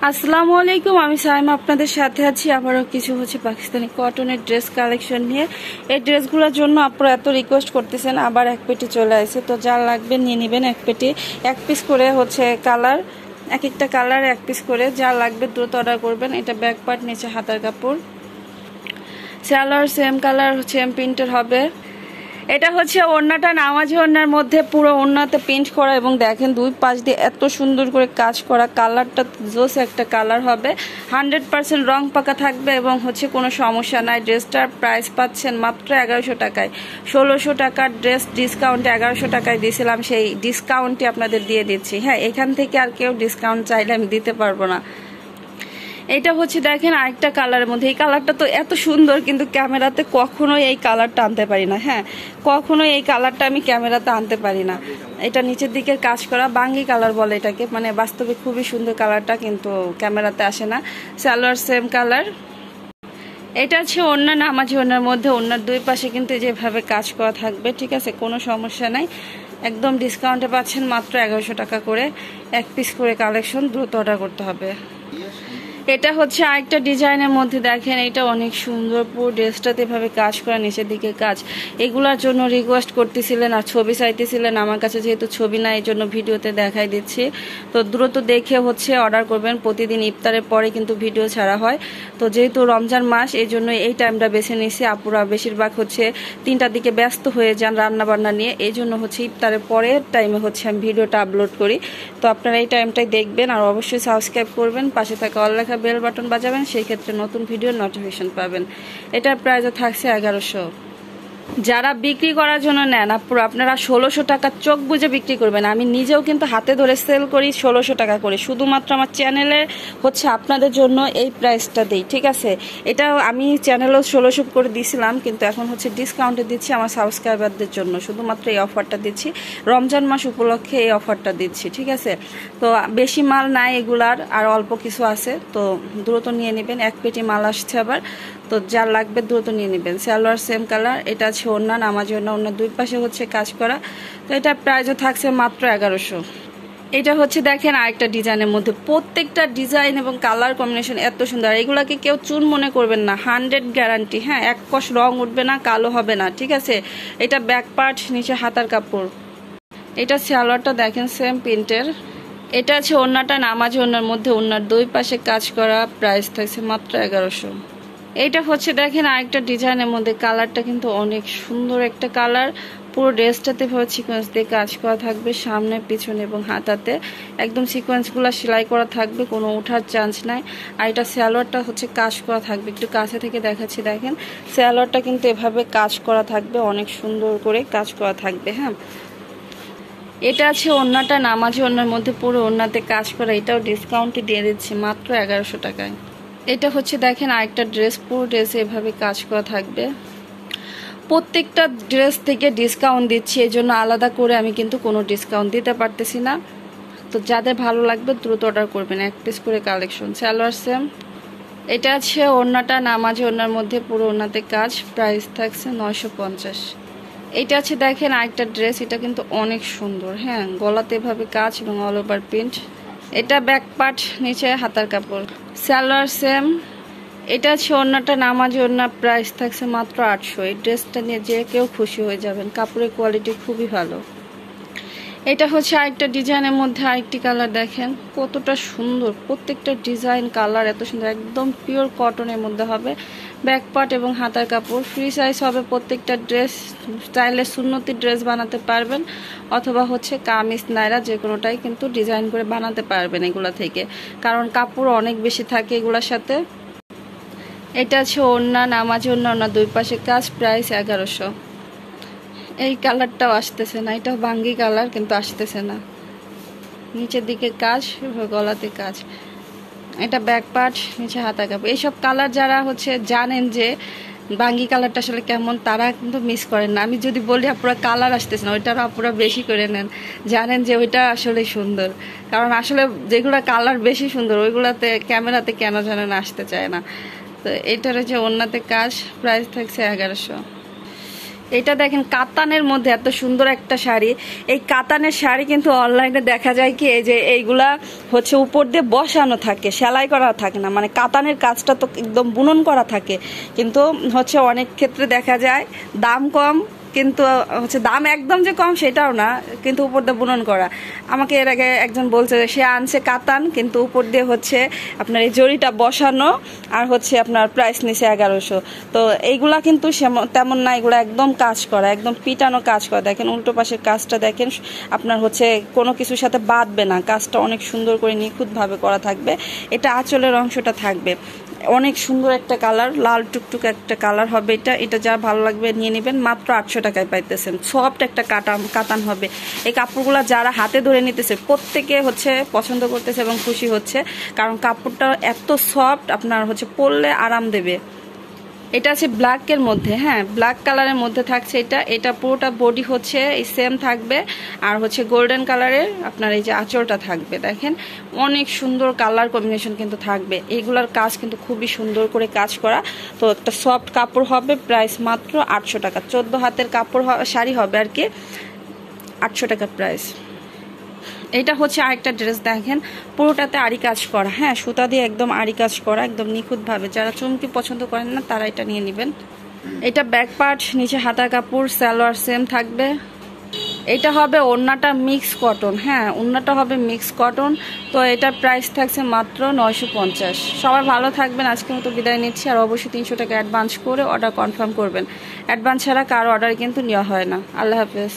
আসসালামু আলাইকুম, আমি সাইমা আপনাদের সাথে আছি। আবারও কিছু হচ্ছে পাকিস্তানি কটনের ড্রেস কালেকশন নিয়ে। এই ড্রেসগুলোর জন্য আপনারা এত রিকোয়েস্ট করতেছেন, আবার এক পেটি চলে আসে। তো যা লাগবে নিয়ে নেবেন। এক পেটি এক পিস করে হচ্ছে কালার, এক একটা কালার এক পিস করে। যা লাগবে দ্রুত অর্ডার করবেন। এটা ব্যাক পার্ট, নিচে হাতার কাপড়, সালোয়ার সেম কালার সেম প্রিন্টের হবে। এটা হচ্ছে ওড়নাটা নামাজি ওড়নার মধ্যে পুরো ওড়নাতে প্রিন্ট করা, এবং দেখেন দুই পাশ দিয়ে এত সুন্দর করে কাজ করা। কালারটা জোস একটা কালার হবে, 100% রং পাকা থাকবে এবং হচ্ছে কোনো সমস্যা নাই। ড্রেসটার প্রাইস পাচ্ছেন মাত্র 1100 টাকায়। 1600 টাকার ড্রেস ডিসকাউন্টে 1100 টাকায় দিয়েছিলাম, সেই ডিসকাউন্টটি আপনাদের দিয়ে দিচ্ছি। হ্যাঁ, এখান থেকে আর কেউ ডিসকাউন্ট চাইলে আমি দিতে পারবো না। এটা হচ্ছে দেখেন আরেকটা কালারের মধ্যে। এই কালারটা তো এত সুন্দর, কিন্তু ক্যামেরাতে কখনোই এই কালারটা আনতে পারি না। হ্যাঁ, কখনোই এই কালারটা আমি ক্যামেরাতে আনতে পারি না। এটা নিচের দিকের কাজ করা, বাঙ্গি কালার বলে এটাকে, মানে বাস্তবে খুবই সুন্দর কালারটা, কিন্তু ক্যামেরাতে আসে না। Salwar same colour. এটা হচ্ছে ওড়না, নামাজি ওড়নার মধ্যে। ওড়নার দুই পাশে কিন্তু যেভাবে কাজ করা থাকবে, ঠিক আছে, কোনো সমস্যা নাই। একদম ডিসকাউন্টে পাচ্ছেন মাত্র 1100 টাকা করে। এক পিস করে কালেকশন, দ্রুত অর্ডার করতে হবে। এটা হচ্ছে আরেকটা ডিজাইনের মধ্যে। দেখেন এটা অনেক সুন্দর, পুরো ড্রেসটাতে এভাবে কাজ করা, নিচের দিকে কাজ। এগুলার জন্য রিকোয়েস্ট করতেছিলেন আর ছবি চাইতেছিলেন আমার কাছে, যেহেতু ছবি নাই এই জন্য ভিডিওতে দেখাই দিচ্ছি। তো দ্রুত দেখে হচ্ছে অর্ডার করবেন। প্রতিদিন ইফতারের পরে কিন্তু ভিডিও ছাড়া হয়। তো যেহেতু রমজান মাস, এই জন্য এই টাইমটা বেছে নিয়েছি। আপুরা বেশিরভাগ হচ্ছে 3টার দিকে ব্যস্ত হয়ে যান রান্না বান্না নিয়ে, এই জন্য হচ্ছে ইফতারের পরের টাইমে হচ্ছে আমি ভিডিওটা আপলোড করি। তো আপনারা এই টাইমটাই দেখবেন, আর অবশ্যই সাবস্ক্রাইব করবেন, পাশে থাকা অল লেখা বেল বাটন বাজাবেন, সেই ক্ষেত্রে নতুন ভিডিওর নোটিফিকেশন পাবেন। এটার প্রাইসও থাকছে 1100। যারা বিক্রি করার জন্য নেন আপনারা 1600 টাকা চোখ বুঝে বিক্রি করবেন। আমি নিজেও কিন্তু হাতে ধরে সেল করি 1600 টাকা করে। শুধুমাত্র আমার চ্যানেলে হচ্ছে আপনাদের জন্য এই প্রাইসটা দিই, ঠিক আছে। এটা আমি চ্যানেলেও 1600 করে দিয়েছিলাম, কিন্তু এখন হচ্ছে ডিসকাউন্টে দিচ্ছি আমার সাবস্ক্রাইবারদের জন্য। শুধুমাত্র এই অফারটা দিচ্ছি, রমজান মাস উপলক্ষে এই অফারটা দিচ্ছি, ঠিক আছে। তো বেশি মাল নাই এগুলার, আর অল্প কিছু আছে, তো দ্রুত নিয়ে নেবেন। এক পেটি মাল আসছে আবার, তো যা লাগবে দ্রুত নিয়ে নেবেন। Salwar same colour. এটা আছে ওড়না, নামাজি ওড়না। ওড়নার দুই পাশে হচ্ছে কাজ করা। তো এটা প্রাইসও থাকছে মাত্র 1100। এটা হচ্ছে দেখেন আরেকটা ডিজাইনের মধ্যে। প্রত্যেকটা ডিজাইন এবং কালার কম্বিনেশন এত সুন্দর। এগুলাকে কেউ চুন মনে করবেন না, 100 গ্যারান্টি। হ্যাঁ, এক কষ রং উঠবে না, কালো হবে না, ঠিক আছে। এটা ব্যাক পার্ট, নিচে হাতার কাপড়। এটা সালোয়ারটা দেখেন সেম প্রিন্টের। এটা আছে ওড়নাটা, নামাজি ওড়নার মধ্যে। ওড়নার দুই পাশে কাজ করা, প্রাইস থাকছে মাত্র 1100। এইটা হচ্ছে দেখেন আরেকটা ডিজাইনের মধ্যে। কালারটা কিন্তু অনেক সুন্দর একটা কালার। পুরো ড্রেসটাতে সিকোয়েন্স দিয়ে কাজ করা থাকবে, সামনে পিছনে এবং হাতাতে একদম সিকোয়েন্সগুলো সেলাই করা থাকবে, কোনো ওঠার চান্স নাই। আর এটা সালোয়ারটা হচ্ছে কাজ করা থাকবে, একটু কাছে থেকে দেখাচ্ছি। দেখেন সালোয়ারটা কিন্তু এভাবে কাজ করা থাকবে, অনেক সুন্দর করে কাজ করা থাকবে। হ্যাঁ, এটা আছে ওড়নাটা, নামাজি ওড়নার মধ্যে পুরো ওড়নাতে কাজ করা। এটাও ডিসকাউন্টে দিয়ে দিচ্ছি মাত্র 1100 টাকায়। এটা হচ্ছে দেখেন আরেকটা ড্রেস, পুরো ড্রেসে এভাবে কাজ করা থাকবে। প্রত্যেকটা ড্রেস থেকে ডিসকাউন্ট দিচ্ছি, এই জন্য আলাদা করে আমি কিন্তু কোনো ডিসকাউন্ট দিতে পারতেছি না। তো যাদের ভালো লাগবে দ্রুত অর্ডার করবেন। এক পিস করে কালেকশন। সালোয়ার সেম। এটা আছে ওড়নাটা, নামাজি ওড়নার মধ্যে পুরো ওড়নাতে কাজ, প্রাইস থাকছে 950। এটা আছে দেখেন আরেকটা ড্রেস। এটা কিন্তু অনেক সুন্দর। হ্যাঁ, গলাতে এভাবে কাজ এবং অল ওভার প্রিন্ট। এটা ব্যাক পার্ট, নিচে হাতার কাপড়। সালোয়ার সেম। এটা আছে ওড়নাটা, নামাজি ওড়না, প্রাইস থাকছে মাত্র 800। এই ড্রেসটা নিয়ে যে কেউ খুশি হয়ে যাবেন, কাপড়ের কোয়ালিটি খুবই ভালো। এটা হচ্ছে আরেকটা ডিজাইনের মধ্যে আরেকটি কালার। দেখেন কতটা সুন্দর, প্রত্যেকটা ডিজাইন কালার এত সুন্দর, একদম পিওর কটনের মধ্যে হবে। ব্যাক পার্ট এবং হাতার কাপড়, ফ্রি সাইজ হবে প্রত্যেকটা ড্রেস। চাইলে সুন্নতি ড্রেস বানাতে পারবেন, অথবা হচ্ছে কামিজ নাইরা যে কোনোটাই কিন্তু ডিজাইন করে বানাতে পারবেন এগুলা থেকে, কারণ কাপড় অনেক বেশি থাকে এগুলার সাথে। এটা আছে ওড়না, নামাজি ওড়না। ওড়না দুই পাশে কাজ, প্রাইস 1100। এই কালারটাও আসতেছে না, এটাও বাঙ্গি কালার, কিন্তু আসতেছে না। নিচের দিকে কাজ, গলাতে কাজ। এটা ব্যাক পার্ট, নিচে হাতা কাপড়। এইসব কালার যারা হচ্ছে জানেন যে বাঙ্গি কালারটা আসলে কেমন, তারা কিন্তু মিস করেন না। আমি যদি বলি আপুরা কালার আসতেছে না, ওইটারও আপুরা বেশি করে নেন, জানেন যে ওইটা আসলে সুন্দর। কারণ আসলে যেগুলো কালার বেশি সুন্দর ওইগুলাতে ক্যামেরাতে কেন জানেন আসতে চায় না। তো এটার হচ্ছে ওড়নাতে কাজ, প্রাইস থাকছে 1100। এটা দেখেন কাতানের মধ্যে এত সুন্দর একটা শাড়ি। এই কাতানের শাড়ি কিন্তু অনলাইনে দেখা যায় কি এই যে এইগুলা হচ্ছে উপর দিয়ে বসানো থাকে, সেলাই করা থাকে না, মানে কাতানের কাজটা তো একদম বুনন করা থাকে, কিন্তু হচ্ছে অনেক ক্ষেত্রে দেখা যায় দাম কম, কিন্তু হচ্ছে দাম একদম যে কম সেটাও না, কিন্তু উপর দিয়ে বুনন করা। আমাকে এর আগে একজন বলছে যে সে আনছে কাতান, কিন্তু উপর দিয়ে হচ্ছে আপনার এই জরিটা বসানো, আর হচ্ছে আপনার প্রাইস নিছে 1100। তো এইগুলা কিন্তু তেমন না, এগুলো একদম কাজ করা, একদম পিটানো কাজ করা। দেখেন উল্টো পাশের কাজটা দেখেন, আপনার হচ্ছে কোনো কিছুর সাথে বাঁধবে না, কাজটা অনেক সুন্দর করে নিখুঁতভাবে করা থাকবে। এটা আঁচলের অংশটা থাকবে, অনেক সুন্দর একটা কালার, লাল টুকটুক একটা কালার হবে। এটা যা ভালো লাগবে নিয়ে নেবেন, মাত্র 800 টাকায় পাইতেছেন। সফট একটা কাতান হবে। এই কাপড়গুলো যারা হাতে ধরে নিতেছে প্রত্যেকে হচ্ছে পছন্দ করতেছে এবং খুশি হচ্ছে, কারণ কাপড়টা এত সফট, আপনার হচ্ছে পরলে আরাম দেবে। এটা আছে ব্ল্যাকের মধ্যে, হ্যাঁ ব্ল্যাক কালারের মধ্যে থাকছে এটা পুরোটা বডি হচ্ছে এই সেম থাকবে, আর হচ্ছে গোল্ডেন কালারের আপনার এই যে আঁচলটা থাকবে। দেখেন অনেক সুন্দর কালার কম্বিনেশন কিন্তু থাকবে। এইগুলার কাজ কিন্তু খুবই সুন্দর করে কাজ করা। তো একটা সফট কাপড় হবে, প্রাইস মাত্র 800 টাকা। 14 হাতের কাপড় শাড়ি হবে আর কি, 800 টাকা প্রাইস। এটা হচ্ছে আরেকটা ড্রেস, দেখেন পুরোটাতে আড়ি কাজ করা, হ্যাঁ সুতা দিয়ে একদম আড়ি কাজ করা, একদম নিখুঁতভাবে। যারা চুমকি পছন্দ করেন না তারা এটা নিয়ে নেবেন। এটা ব্যাক পার্ট, নিচে হাতা কাপড়, সালোয়ার সেম থাকবে। এটা হবে ওড়নাটা মিক্স কটন, হ্যাঁ ওড়নাটা হবে মিক্স কটন। তো এটার প্রাইস থাকছে মাত্র 950। সবাই ভালো থাকবেন, আজকের মতো বিদায় নিচ্ছি। আর অবশ্যই 300 টাকা অ্যাডভান্স করে অর্ডার কনফার্ম করবেন। অ্যাডভান্স ছাড়া কারো অর্ডার কিন্তু নেওয়া হয় না। আল্লাহ হাফেজ।